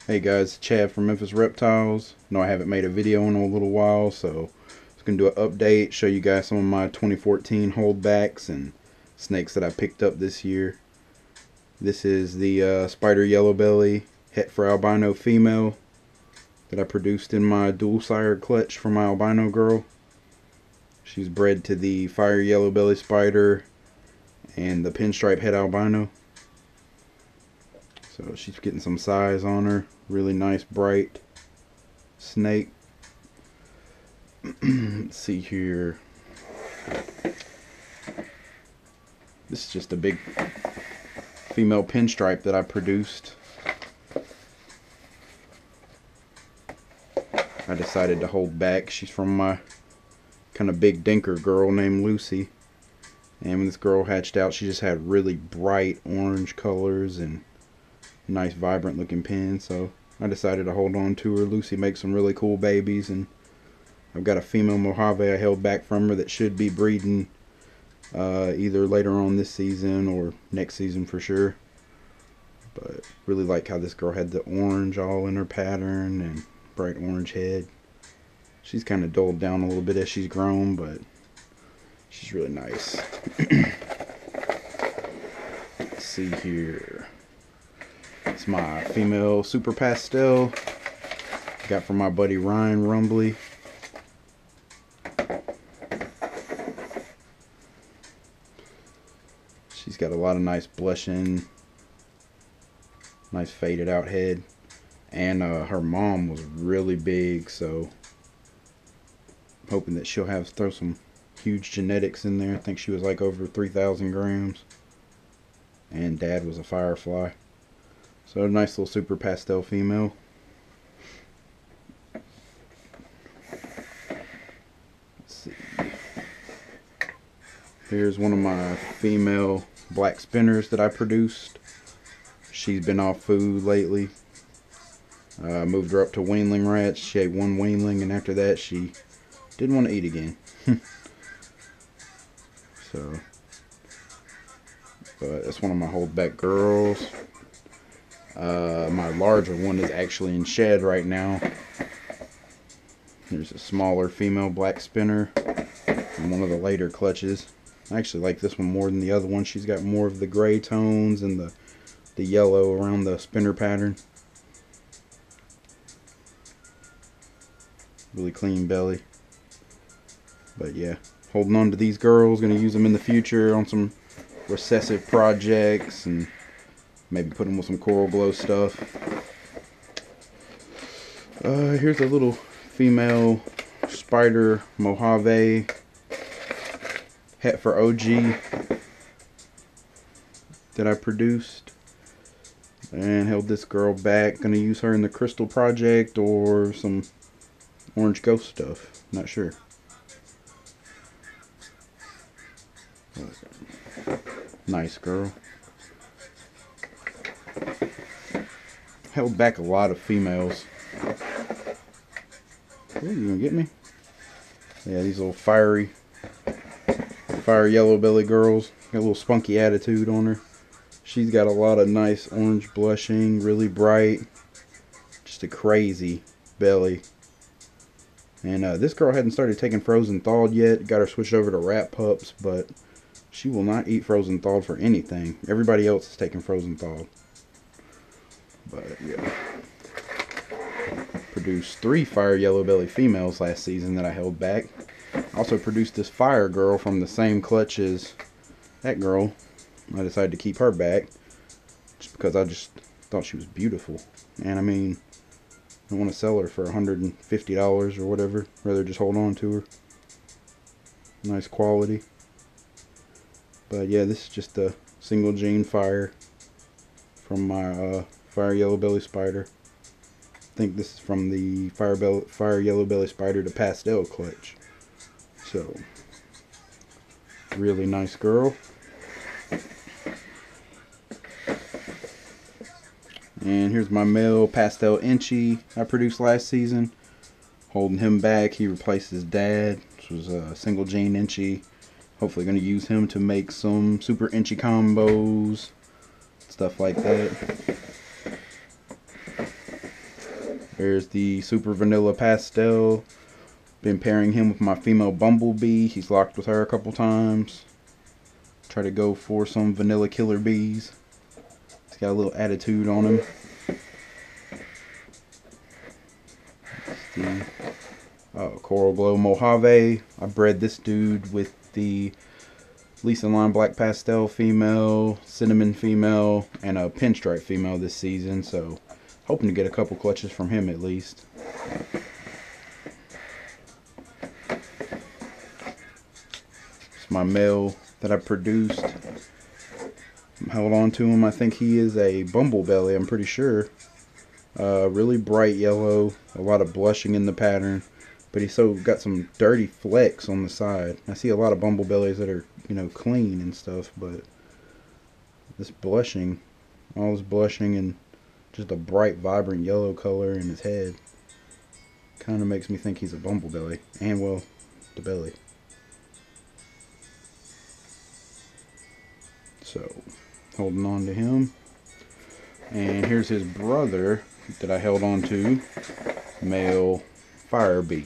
Hey guys, Chad from Memphis Reptiles. No, I haven't made a video in a little while, so I was going to do an update, show you guys some of my 2014 holdbacks and snakes that I picked up this year. This is the spider yellow belly het for albino female that I produced in my dual sire clutch for my albino girl. She's bred to the fire yellow belly spider and the pinstripe het albino. So she's getting some size on her. Really nice bright snake. Let's see here. This is just a big female pinstripe that I produced. I decided to hold back. She's from my kind of big dinker girl named Lucy. And when this girl hatched out, she just had really bright orange colors and nice vibrant looking pin, so I decided to hold on to her. Lucy makes some really cool babies, and I've got a female Mojave I held back from her that should be breeding either later on this season or next season for sure. But really like how this girl had the orange all in her pattern and bright orange head. She's kind of dulled down a little bit as she's grown, but she's really nice. Let's see here. It's my female super pastel. Got from my buddy Ryan Rumbly. She's got a lot of nice blushing, nice faded out head. And her mom was really big, so I'm hoping that she'll throw some huge genetics in there. I think she was like over 3,000 grams. And dad was a firefly. So a nice little super pastel female. Let's see. Here's one of my female black spinners that I produced. She's been off food lately. I moved her up to weanling rats. She ate one weanling, and after that she didn't want to eat again. So, but that's one of my holdback girls. My larger one is actually in shed right now. There's a smaller female black spinner in one of the later clutches. I actually like this one more than the other one. She's got more of the gray tones and the yellow around the spinner pattern. Really clean belly. But yeah, holding on to these girls. Gonna use them in the future on some recessive projects and maybe put them with some coral glow stuff. Here's a little female spider Mojave het for OG that I produced and held this girl back. Gonna use her in the crystal project or some orange ghost stuff. Not sure. Nice girl. Held back a lot of females. Ooh, you gonna get me? Yeah, these little fire yellow belly girls. Got a little spunky attitude on her. She's got a lot of nice orange blushing, really bright. Just a crazy belly. And this girl hadn't started taking frozen thawed yet. Got her switched over to rat pups, but she will not eat frozen thawed for anything. Everybody else is taking frozen thawed. But yeah, produced 3 fire yellow belly females last season that I held back. Also produced this fire girl from the same clutch as that girl. I decided to keep her back just because I just thought she was beautiful. And I mean, I don't want to sell her for $150 or whatever. Rather just hold on to her. Nice quality. But yeah, this is just a single gene fire from my fire yellow belly spider. I think this is from the fire yellow belly spider to pastel clutch. So, really nice girl. And here's my male pastel Inchi I produced last season. Holding him back. He replaced his dad, which was a single gene Inchi. Hopefully going to use him to make some super Inchi combos, stuff like that. There's the Super Vanilla Pastel. Been pairing him with my female Bumblebee. He's locked with her a couple times. Try to go for some vanilla killer bees. He's got a little attitude on him. The Coral Glow Mojave. I bred this dude with the Lisa Line Black Pastel female, Cinnamon female, and a Pinstripe female this season. So hoping to get a couple clutches from him at least. It's my male that I produced. I'm held on to him. I think he is a Bumblebelly, I'm pretty sure. Really bright yellow, a lot of blushing in the pattern, but he's got some dirty flecks on the side. I see a lot of Bumblebellies that are, clean and stuff, but this blushing, all this blushing and just a bright, vibrant yellow color in his head kind of makes me think he's a Bumblebelly, and well, the belly. So, holding on to him. And here's his brother that I held on to, male Fire Bee.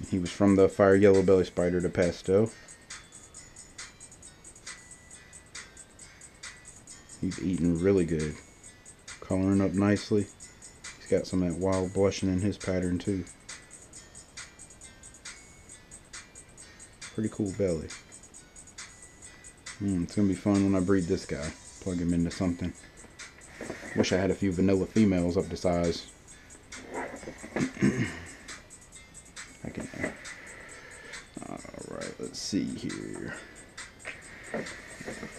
He was from the Fire Yellow Belly Spider to Pastel. He's eating really good. Coloring up nicely. He's got some of that wild blushing in his pattern too. Pretty cool belly. It's going to be fun when I breed this guy. Plug him into something. Wish I had a few vanilla females up to size. Alright, let's see here.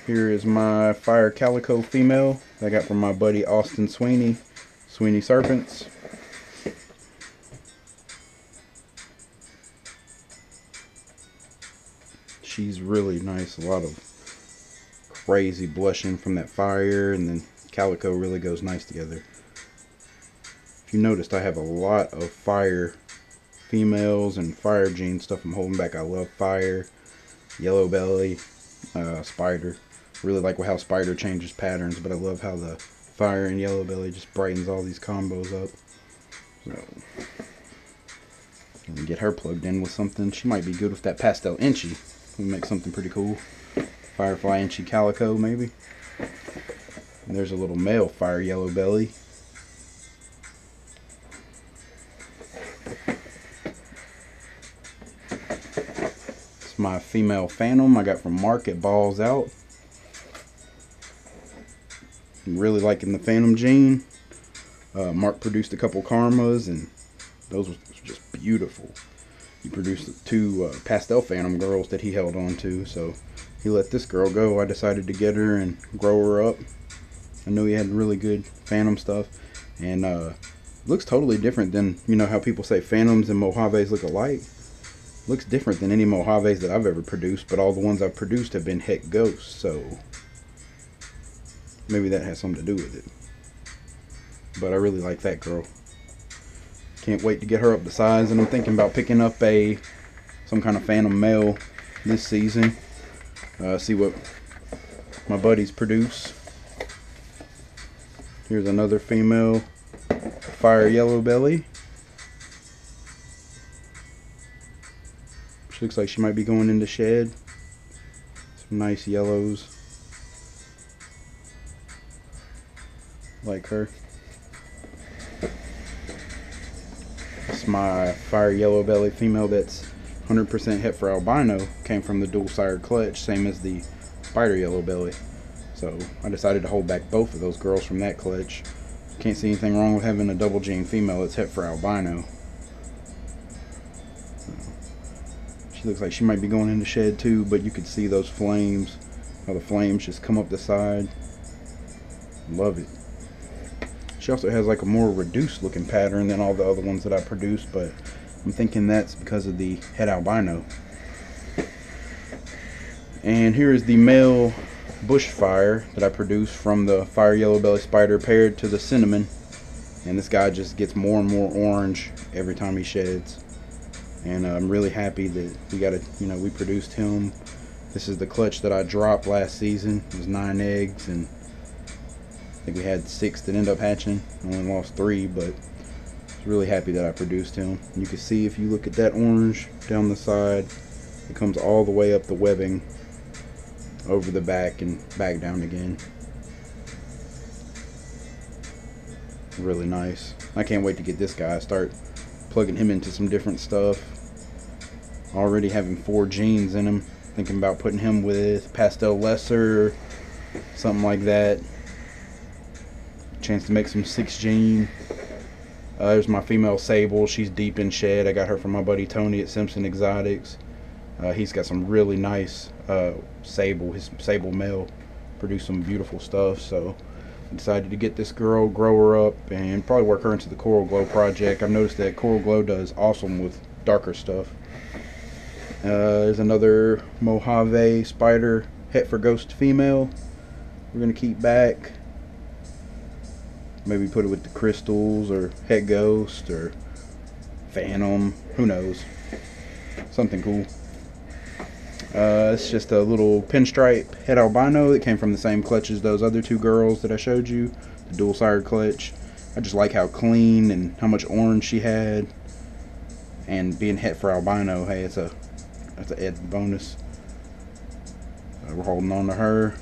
Here is my Fire Calico female that I got from my buddy Austin Sweeney. Sweeney Serpents. She's really nice. A lot of crazy blushing from that fire, and then calico really goes nice together. If you noticed, I have a lot of fire females and fire gene stuff I'm holding back. I love fire, yellow belly, spider. Really like how spider changes patterns, but I love how the fire and yellow belly just brightens all these combos up. So and get her plugged in with something. She might be good with that pastel inchy. We make something pretty cool. Firefly inchy calico maybe. And there's a little male fire yellow belly. It's my female phantom I got from Mark at Balls Out. I'm really liking the phantom gene. Mark produced a couple karmas and those were just beautiful. He produced two pastel phantom girls that he held on to, so he let this girl go. I decided to get her and grow her up. I know he had really good phantom stuff, and looks totally different than, how people say phantoms and Mojaves look alike. Looks different than any Mojaves that I've ever produced, but all the ones I've produced have been het ghosts, so maybe that has something to do with it. But I really like that girl. Can't wait to get her up to size, and I'm thinking about picking up some kind of phantom male this season. See what my buddies produce. Here's another female fire yellow belly. She looks like she might be going into shed. Some nice yellows. Like her. It's my fire yellow belly female that's 100% het for albino. Came from the dual sired clutch, same as the spider yellow belly. So I decided to hold back both of those girls from that clutch. Can't see anything wrong with having a double gene female that's het for albino. She looks like she might be going into shed too, but you could see those flames, how the flames just come up the side. Love it. She also has like a more reduced looking pattern than all the other ones that I produced, but I'm thinking that's because of the het albino. And here is the male bushfire that I produced from the fire yellow belly spider paired to the cinnamon, and this guy just gets more and more orange every time he sheds. And I'm really happy that we produced him. This is the clutch that I dropped last season. It was 9 eggs, and I think we had 6 that ended up hatching. I only lost 3, but I was really happy that I produced him. And you can see if you look at that orange down the side, it comes all the way up the webbing over the back and back down again. Really nice. I can't wait to get this guy, start plugging him into some different stuff. Already having 4 genes in him. Thinking about putting him with Pastel Lesser, something like that. Chance to make some 6 gene. There's my female Sable. She's deep in shed. I got her from my buddy Tony at Simpson Exotics. He's got some really nice Sable. His Sable male produced some beautiful stuff. So I decided to get this girl, grow her up, and probably work her into the Coral Glow project. I've noticed that Coral Glow does awesome with darker stuff. There's another Mojave Spider Het for Ghost female. We're going to keep back. Maybe put it with the crystals or Het Ghost or Phantom. Who knows? Something cool. It's just a little pinstripe Het albino that came from the same clutch as those other 2 girls that I showed you. The dual sired clutch. I just like how clean and how much orange she had. And being Het for albino, hey, that's an added bonus. We're holding on to her.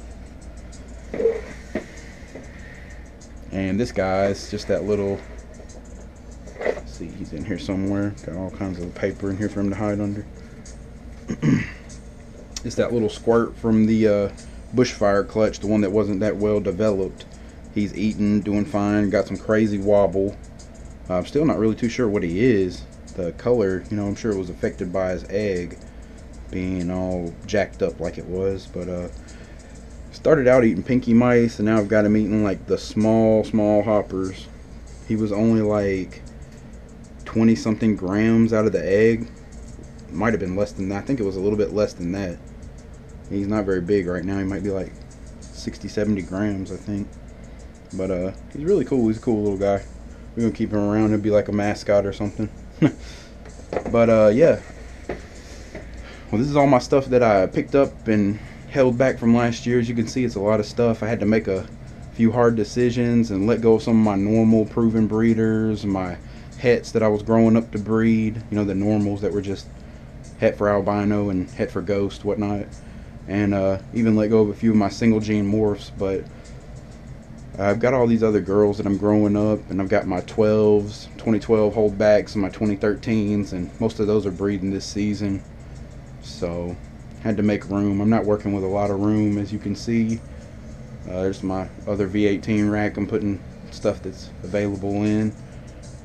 And this guy is just that little, let's see, he's in here somewhere. Got all kinds of paper in here for him to hide under. It's that little squirt from the Bushfire clutch, the one that wasn't that well developed. He's eating, doing fine, got some crazy wobble. I'm still not really too sure what he is. The color, you know, I'm sure it was affected by his egg being all jacked up like it was. But started out eating pinky mice, and now I've got him eating like the small hoppers. He was only like 20 something grams out of the egg. Might have been less than that. I think it was a little bit less than that. He's not very big right now. He might be like 60-70 grams, I think. But he's really cool. He's a cool little guy. We're gonna keep him around. He'll be like a mascot or something. But yeah, well, this is all my stuff that I picked up and held back from last year. As you can see, it's a lot of stuff. I had to make a few hard decisions and let go of some of my normal proven breeders, my hets that I was growing up to breed, you know, the normals that were just Het for albino and Het for ghost, whatnot, and even let go of a few of my single gene morphs. But I've got all these other girls that I'm growing up, and I've got my 12s, 2012 holdbacks, and my 2013s, and most of those are breeding this season. So had to make room. I'm not working with a lot of room, as you can see. There's my other V18 rack I'm putting stuff that's available in.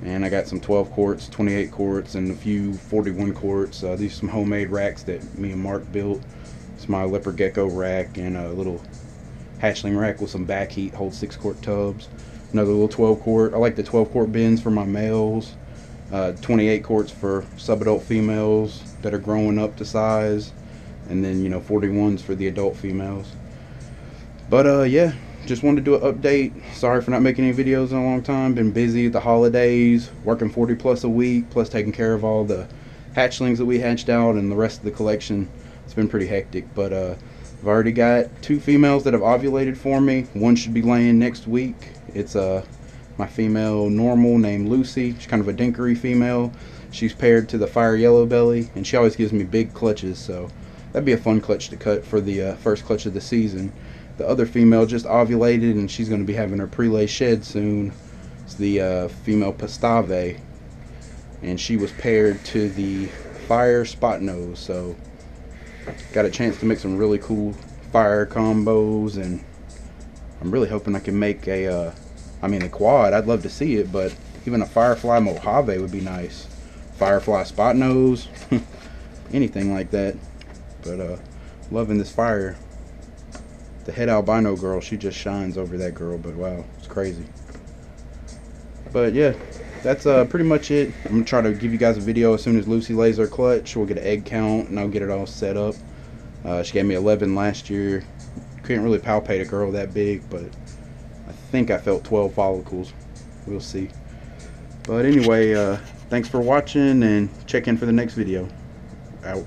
And I got some 12 quarts, 28 quarts, and a few 41 quarts. These are some homemade racks that me and Mark built. It's my leopard gecko rack and a little hatchling rack with some back heat, holds 6 quart tubs. Another little 12 quart. I like the 12 quart bins for my males. 28 quarts for subadult females that are growing up to size. And then, you know, 41s for the adult females. But yeah, just wanted to do an update. Sorry for not making any videos in a long time. Been busy with the holidays, working 40 plus a week, plus taking care of all the hatchlings that we hatched out and the rest of the collection. It's been pretty hectic. But I've already got 2 females that have ovulated for me. One should be laying next week. It's my female normal named Lucy. She's kind of a dinkery female. She's paired to the Fire Yellow Belly, and she always gives me big clutches, so that'd be a fun clutch to cut for the first clutch of the season. The other female just ovulated, and she's going to be having her pre-lay shed soon. It's the female Pastave, and she was paired to the Fire Spot Nose, so got a chance to make some really cool fire combos, and I'm really hoping I can make a a quad. I'd love to see it, but even a Firefly Mojave would be nice. Firefly Spot Nose, anything like that. But loving this fire. The Het albino girl, she just shines over that girl, but wow, it's crazy. But yeah, that's pretty much it. I'm gonna try to give you guys a video as soon as Lucy lays her clutch. We'll get an egg count and I'll get it all set up. She gave me 11 last year. Couldn't really palpate a girl that big, but I think I felt 12 follicles. We'll see. But anyway, thanks for watching, and check in for the next video. Out.